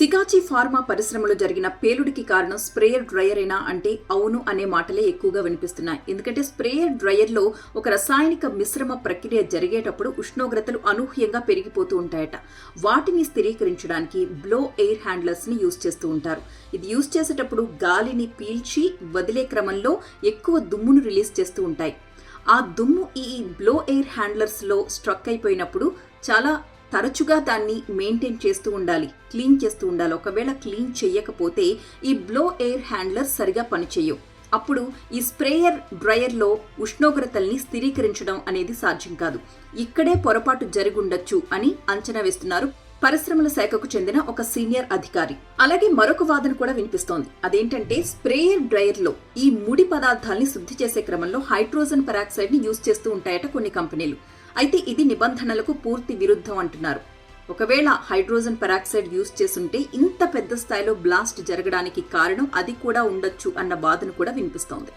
సికాచి pharma పరిశ్రమలో జరిగిన పేలుడికి కారణం స్ప్రేయర్ డ్రయరేనా అంటే అవును అనే మాటలే ఎక్కువగా వినిపిస్తున్నాయి. ఎందుకంటే స్ప్రేయర్ డ్రయర్లో ఒక రసాయనిక మిశ్రమ ప్రక్రియ జరిగేటప్పుడు ఉష్ణోగ్రతలు అనూహ్యంగా పెరిగిపోతూ ఉంటాయట. వాటిని స్థిరీకరించడానికి బ్లో ఎయిర్ హ్యాండ్లర్స్ని యూజ్ చేస్తూ ఉంటారు. ఇది యూజ్ చేసేటప్పుడు గాలిని పీల్చి వదిలే క్రమంలో ఎక్కువ దుమ్మును రిలీజ్ చేస్తూ ఉంటాయి. ఆ దుమ్ము ఈ బ్లో ఎయిర్ హ్యాండ్లర్స్లో స్ట్రక్ అయిపోయినప్పుడు చాలా తరచుగా దాన్ని మెయింటైన్ చేస్తూ ఉండాలి, క్లీన్ చేస్తూ ఉండాలి. ఒకవేళ క్లీన్ చేయకపోతే ఈ బ్లో ఎయిర్ హ్యాండ్లర్ సరిగా పనిచేయవు. అప్పుడు ఈ స్ప్రేయర్ డ్రయర్లో ఉష్ణోగ్రతల్ని స్థిరీకరించడం అనేది సాధ్యం కాదు. ఇక్కడే పొరపాటు జరిగుండొచ్చు అని అంచనా వేస్తున్నారు పరిశ్రమల శాఖకు చెందిన ఒక సీనియర్ అధికారి. అలాగే మరొక వాదన కూడా వినిపిస్తోంది. అదేంటంటే స్ప్రేయర్ డ్రయర్లో ఈ ముడి పదార్థాలని శుద్ధి చేసే క్రమంలో హైడ్రోజన్ పెరాక్సైడ్ ని యూజ్ చేస్తూ ఉంటాయట కొన్ని కంపెనీలు. అయితే ఇది నిబంధనలకు పూర్తి విరుద్ధం అంటున్నారు. ఒకవేళ హైడ్రోజన్ పెరాక్సైడ్ యూజ్ చేసుంటే ఇంత పెద్ద స్థాయిలో బ్లాస్ట్ జరగడానికి కారణం అది కూడా ఉండొచ్చు అన్న వాదన కూడా వినిపిస్తోంది.